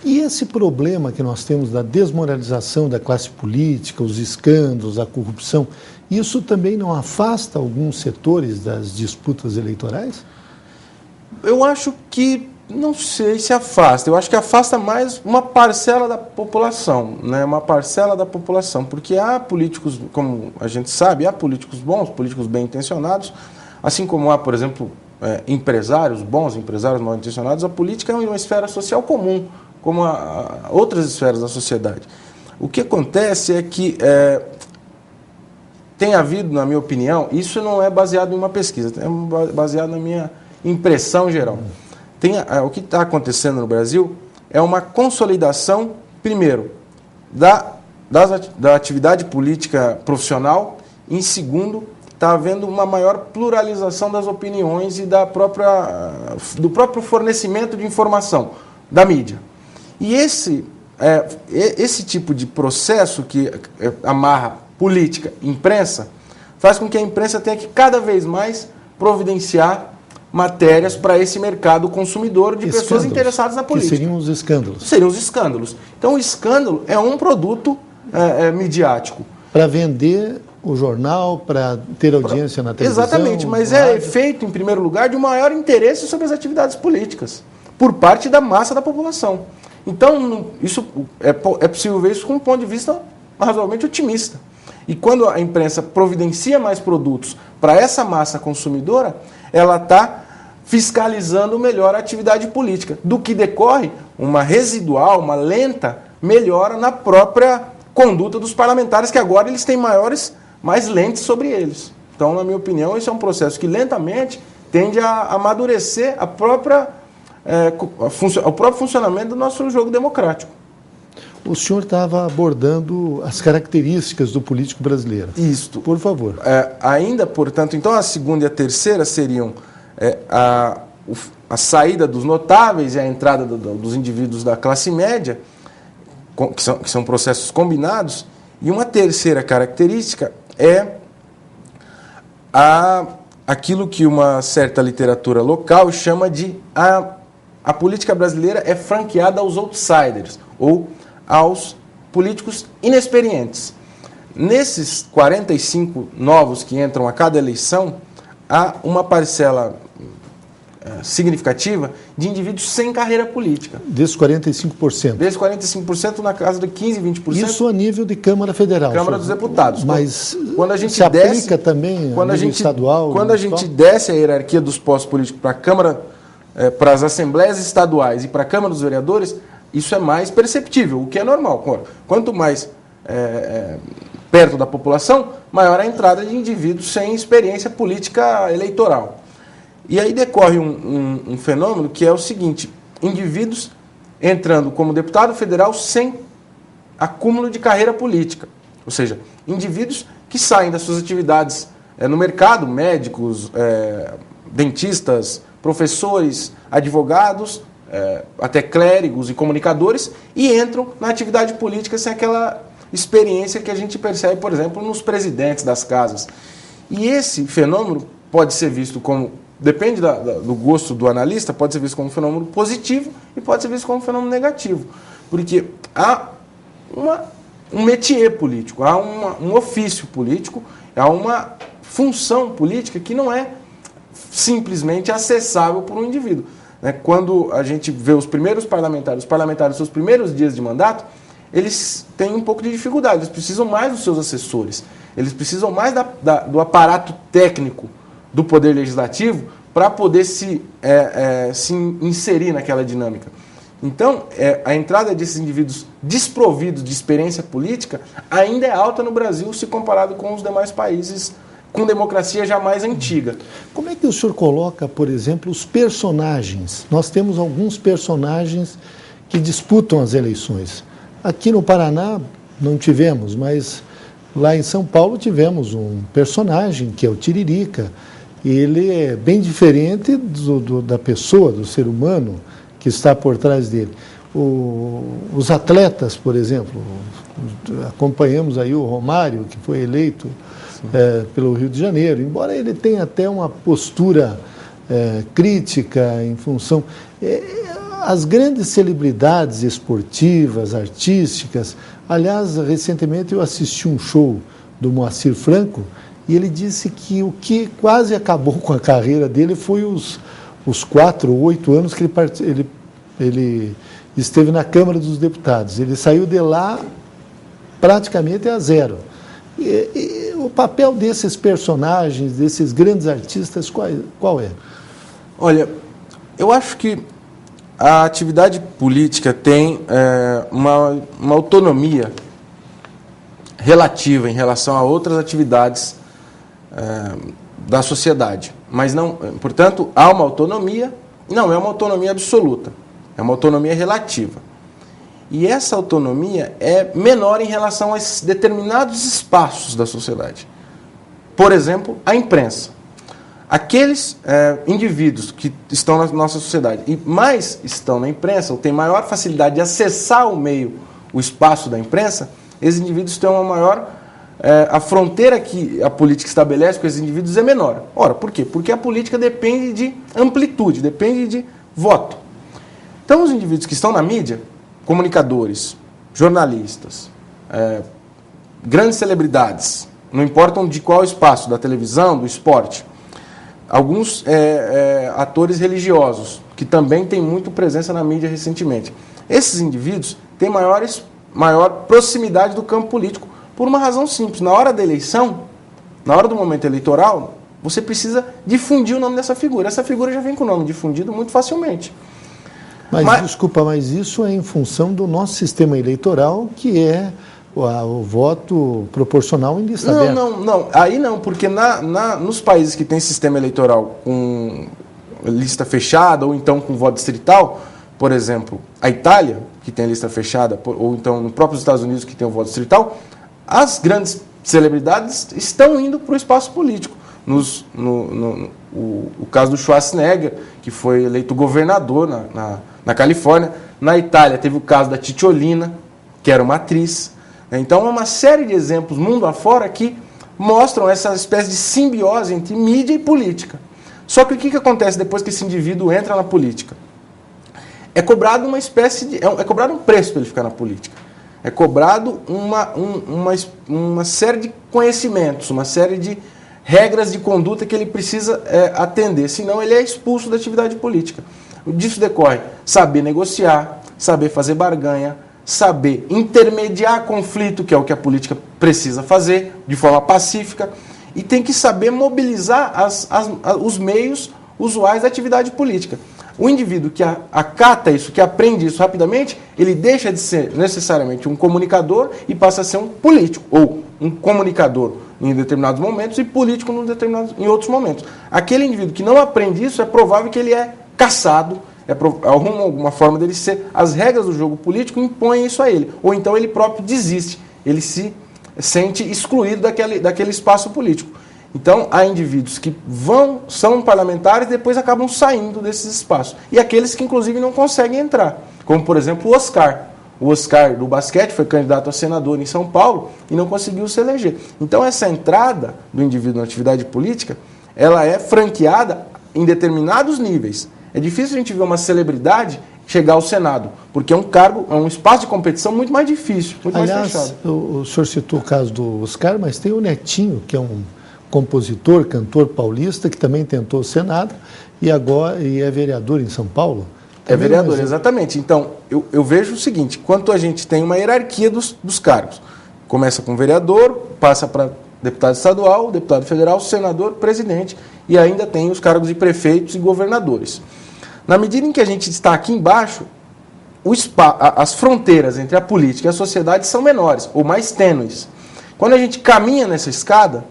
E esse problema que nós temos da desmoralização da classe política, os escândalos, a corrupção, isso também não afasta alguns setores das disputas eleitorais? Eu acho que, não sei se afasta, eu acho que afasta mais uma parcela da população, né? Uma parcela da população, porque há políticos, como a gente sabe, há políticos bons, políticos bem intencionados, assim como há, por exemplo, empresários bons, empresários mal intencionados. A política é uma esfera social comum, como outras esferas da sociedade. O que acontece é que tem havido, na minha opinião, isso não é baseado em uma pesquisa, é baseado na minha impressão geral. O que está acontecendo no Brasil é uma consolidação, primeiro, da atividade política profissional, e, em segundo, está havendo uma maior pluralização das opiniões e do próprio fornecimento de informação da mídia. E esse tipo de processo que amarra política e imprensa faz com que a imprensa tenha que cada vez mais providenciar matérias para esse mercado consumidor de pessoas interessadas na política. Que seriam os escândalos. Seriam os escândalos. Então, o escândalo é um produto midiático. Para vender o jornal, para ter audiência na televisão. Exatamente, mas é feito, em primeiro lugar, de um maior interesse sobre as atividades políticas, por parte da massa da população. Então, isso é possível ver isso com um ponto de vista razoavelmente otimista. E quando a imprensa providencia mais produtos para essa massa consumidora, ela está fiscalizando melhor a atividade política, do que decorre uma residual, uma lenta melhora na própria conduta dos parlamentares, que agora eles têm mais lentes sobre eles. Então, na minha opinião, esse é um processo que lentamente tende a amadurecer o próprio funcionamento do nosso jogo democrático. O senhor estava abordando as características do político brasileiro. Isto. Por favor. Ainda, portanto, então a segunda e a terceira seriam a saída dos notáveis e a entrada dos indivíduos da classe média, que são processos combinados. E uma terceira característica é aquilo que uma certa literatura local chama de a política brasileira é franqueada aos outsiders, ou aos políticos inexperientes. Nesses 45 novos que entram a cada eleição, há uma parcela significativa de indivíduos sem carreira política. Desses 45%? Desses 45%, na casa de 15%, 20%. Isso a nível de Câmara Federal. Câmara dos Deputados. Mas quando a gente se aplica também a nível estadual? Quando a gente desce a hierarquia dos postos políticos para a Câmara, para as Assembleias Estaduais e para a Câmara dos Vereadores, isso é mais perceptível, o que é normal. Quanto mais perto da população, maior a entrada de indivíduos sem experiência política eleitoral. E aí decorre um fenômeno que é o seguinte: indivíduos entrando como deputado federal sem acúmulo de carreira política. Ou seja, indivíduos que saem das suas atividades no mercado, médicos, dentistas, professores, advogados, até clérigos e comunicadores, e entram na atividade política sem aquela experiência que a gente percebe, por exemplo, nos presidentes das casas. E esse fenômeno pode ser visto como, depende do gosto do analista, pode ser visto como um fenômeno positivo e pode ser visto como um fenômeno negativo. Porque há um métier político, há um ofício político, há uma função política que não é simplesmente acessável por um indivíduo. Quando a gente vê os parlamentares nos seus primeiros dias de mandato, eles têm um pouco de dificuldade, eles precisam mais dos seus assessores, eles precisam mais do aparato técnico do Poder Legislativo para poder se inserir naquela dinâmica. Então, a entrada desses indivíduos desprovidos de experiência política ainda é alta no Brasil se comparado com os demais países com democracia já mais antiga. Como é que o senhor coloca, por exemplo, os personagens? Nós temos alguns personagens que disputam as eleições. Aqui no Paraná não tivemos, mas lá em São Paulo tivemos um personagem que é o Tiririca. Ele é bem diferente da pessoa, do ser humano que está por trás dele. Os atletas, por exemplo, acompanhamos aí o Romário, que foi eleito pelo Rio de Janeiro, embora ele tenha até uma postura crítica em função... as grandes celebridades esportivas, artísticas. Aliás, recentemente eu assisti um show do Moacir Franco e ele disse que o que quase acabou com a carreira dele foi os 4 ou 8 anos que ele esteve na Câmara dos Deputados. Ele saiu de lá praticamente a zero. E o papel desses personagens, desses grandes artistas, qual é? Olha, eu acho que a atividade política tem uma autonomia relativa em relação a outras atividades da sociedade. Mas, não, portanto, há uma autonomia, não é uma autonomia absoluta, é uma autonomia relativa. E essa autonomia é menor em relação a determinados espaços da sociedade. Por exemplo, a imprensa. Aqueles indivíduos que estão na nossa sociedade e mais estão na imprensa, ou têm maior facilidade de acessar o espaço da imprensa, esses indivíduos têm uma maior... a fronteira que a política estabelece com esses indivíduos é menor. Ora, por quê? Porque a política depende de amplitude, depende de voto. Então, os indivíduos que estão na mídia, comunicadores, jornalistas, grandes celebridades, não importam de qual espaço, da televisão, do esporte, alguns atores religiosos, que também têm muito presença na mídia recentemente. Esses indivíduos têm maior proximidade do campo político, por uma razão simples. Na hora da eleição, na hora do momento eleitoral, você precisa difundir o nome dessa figura. Essa figura já vem com o nome difundido muito facilmente. Mas desculpa, mas isso é em função do nosso sistema eleitoral, que é o voto proporcional em lista aberta. Não. Aí não, porque nos países que têm sistema eleitoral com lista fechada ou então com voto distrital, por exemplo, a Itália, que tem lista fechada, ou então no próprio Estados Unidos, que tem o voto distrital, as grandes celebridades estão indo para o espaço político. O caso do Schwarzenegger, que foi eleito governador na Califórnia. Na Itália teve o caso da Titiolina, que era uma atriz. Então, é uma série de exemplos mundo afora que mostram essa espécie de simbiose entre mídia e política. Só que o que acontece depois que esse indivíduo entra na política? É cobrado uma espécie de... É cobrado um preço para ele ficar na política. É cobrado uma série de conhecimentos, uma série de regras de conduta que ele precisa atender, senão ele é expulso da atividade política. Disso decorre saber negociar, saber fazer barganha, saber intermediar conflito, que é o que a política precisa fazer, de forma pacífica, e tem que saber mobilizar os meios usuais da atividade política. O indivíduo que acata isso, que aprende isso rapidamente, ele deixa de ser necessariamente um comunicador e passa a ser um político, ou um comunicador em determinados momentos e político em outros momentos. Aquele indivíduo que não aprende isso, é provável que ele é caçado, alguma forma dele ser... As regras do jogo político impõem isso a ele, ou então ele próprio desiste, ele se sente excluído daquele espaço político. Então, há indivíduos que são parlamentares e depois acabam saindo desses espaços. E aqueles que, inclusive, não conseguem entrar. Como, por exemplo, o Oscar. O Oscar do basquete foi candidato a senador em São Paulo e não conseguiu se eleger. Então, essa entrada do indivíduo na atividade política, ela é franqueada em determinados níveis. É difícil a gente ver uma celebridade chegar ao Senado, porque é um espaço de competição muito mais difícil, muito mais fechado. O senhor citou o caso do Oscar, mas tem o Netinho, que é um compositor, cantor paulista, que também tentou o Senado e é vereador em São Paulo. É vereador, exatamente. Então, eu vejo o seguinte, quanto a gente tem uma hierarquia dos cargos. Começa com vereador, passa para deputado estadual, deputado federal, senador, presidente, e ainda tem os cargos de prefeitos e governadores. Na medida em que a gente está aqui embaixo, as fronteiras entre a política e a sociedade são menores, ou mais tênues. Quando a gente caminha nessa escada,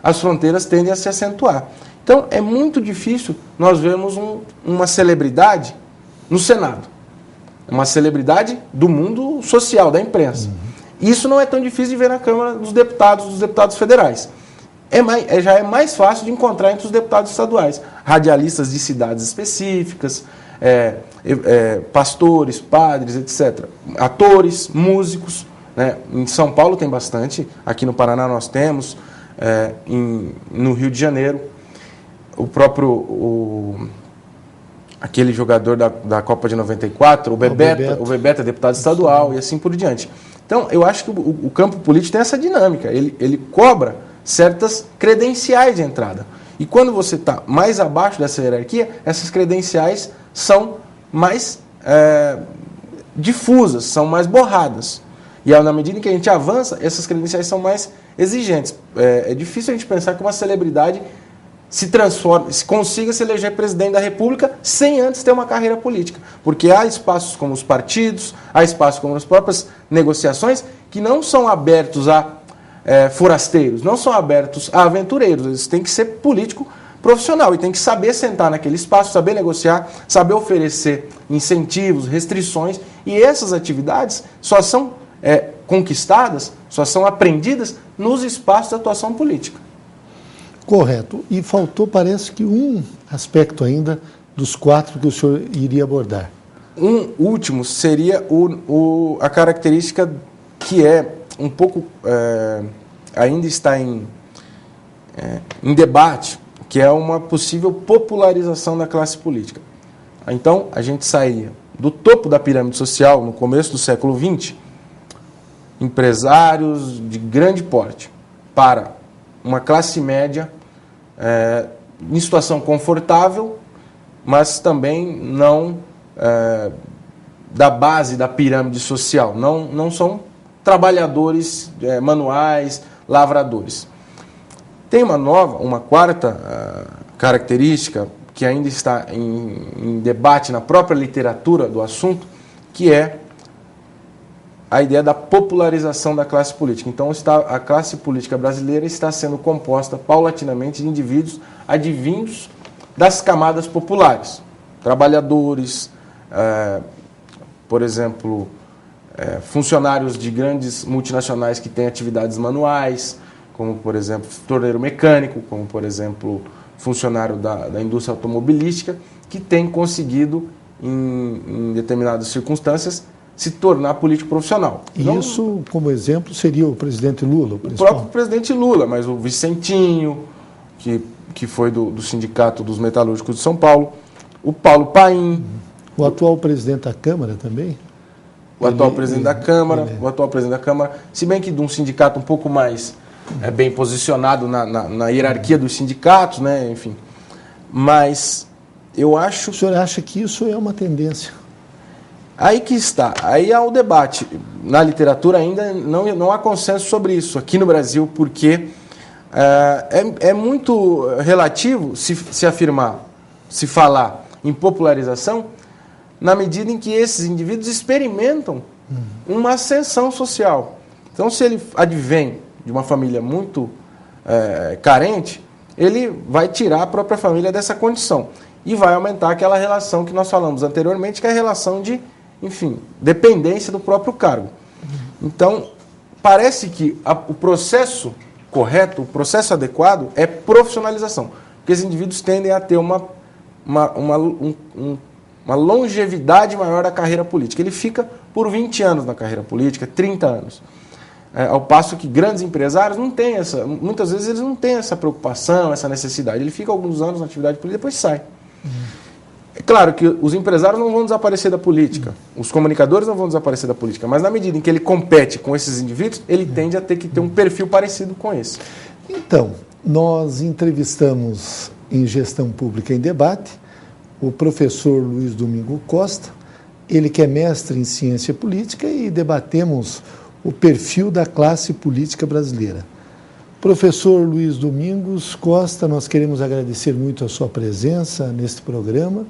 as fronteiras tendem a se acentuar. Então, é muito difícil nós vermos uma celebridade no Senado. Uma celebridade do mundo social, da imprensa. Isso não é tão difícil de ver na Câmara dos deputados federais. Já é mais fácil de encontrar entre os deputados estaduais. Radialistas de cidades específicas, pastores, padres, etc. Atores, músicos. Né? Em São Paulo tem bastante, aqui no Paraná nós temos, no Rio de Janeiro. aquele jogador da Copa de 94, o Bebeto é deputado estadual e assim por diante. Então, eu acho que o campo político tem essa dinâmica, ele cobra certas credenciais de entrada. E quando você está mais abaixo dessa hierarquia, essas credenciais são mais difusas, são mais borradas. E na medida em que a gente avança, essas credenciais são mais exigentes. É difícil a gente pensar que uma celebridade se transforme, se consiga se eleger presidente da República sem antes ter uma carreira política. Porque há espaços como os partidos, há espaços como as próprias negociações, que não são abertos a forasteiros, não são abertos a aventureiros. Eles têm que ser político profissional e tem que saber sentar naquele espaço, saber negociar, saber oferecer incentivos, restrições. E essas atividades só são conquistadas, só são aprendidas nos espaços de atuação política. Correto. E faltou, parece que um aspecto ainda dos 4 que o senhor iria abordar. Um último seria a característica que é um pouco, ainda está em debate, que é uma possível popularização da classe política. Então, a gente saía do topo da pirâmide social, no começo do século XX, empresários de grande porte, para uma classe média em situação confortável, mas também não da base da pirâmide social. Não são trabalhadores manuais, lavradores. Tem uma quarta característica que ainda está em debate na própria literatura do assunto, que é a ideia da popularização da classe política. Então, a classe política brasileira está sendo composta paulatinamente de indivíduos advindos das camadas populares. Trabalhadores, por exemplo, funcionários de grandes multinacionais que têm atividades manuais, como, por exemplo, torneiro mecânico, como, por exemplo, funcionário da indústria automobilística, que tem conseguido, em determinadas circunstâncias, se tornar político profissional. Isso, como exemplo, seria o presidente Lula? O próprio presidente Lula, mas o Vicentinho, que foi do Sindicato dos Metalúrgicos de São Paulo, o Paulo Paim. O atual presidente da Câmara também? O atual presidente da Câmara, se bem que de um sindicato um pouco mais bem posicionado na hierarquia dos sindicatos, né? Enfim. Mas eu acho... O senhor acha que isso é uma tendência? Aí que está, aí há o debate. Na literatura ainda não há consenso sobre isso aqui no Brasil, porque é muito relativo se afirmar, se falar em popularização, na medida em que esses indivíduos experimentam uma ascensão social. Então, se ele advém de uma família muito carente, ele vai tirar a própria família dessa condição e vai aumentar aquela relação que nós falamos anteriormente, que é a relação de, enfim, dependência do próprio cargo. Então, parece que o processo correto, o processo adequado é profissionalização, porque os indivíduos tendem a ter uma longevidade maior da carreira política. Ele fica por 20 anos na carreira política, 30 anos. Ao passo que grandes empresários não têm muitas vezes eles não têm essa preocupação, essa necessidade. Ele fica alguns anos na atividade política e depois sai. É claro que os empresários não vão desaparecer da política, os comunicadores não vão desaparecer da política, mas na medida em que ele compete com esses indivíduos, ele tende a ter que ter um perfil parecido com esse. Então, nós entrevistamos em Gestão Pública em Debate o professor Luiz Domingo Costa, ele que é mestre em Ciência Política, e debatemos o perfil da classe política brasileira. Professor Luiz Domingos Costa, nós queremos agradecer muito a sua presença neste programa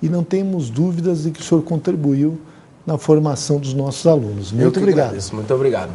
e não temos dúvidas de que o senhor contribuiu na formação dos nossos alunos. Muito obrigado. Muito obrigado.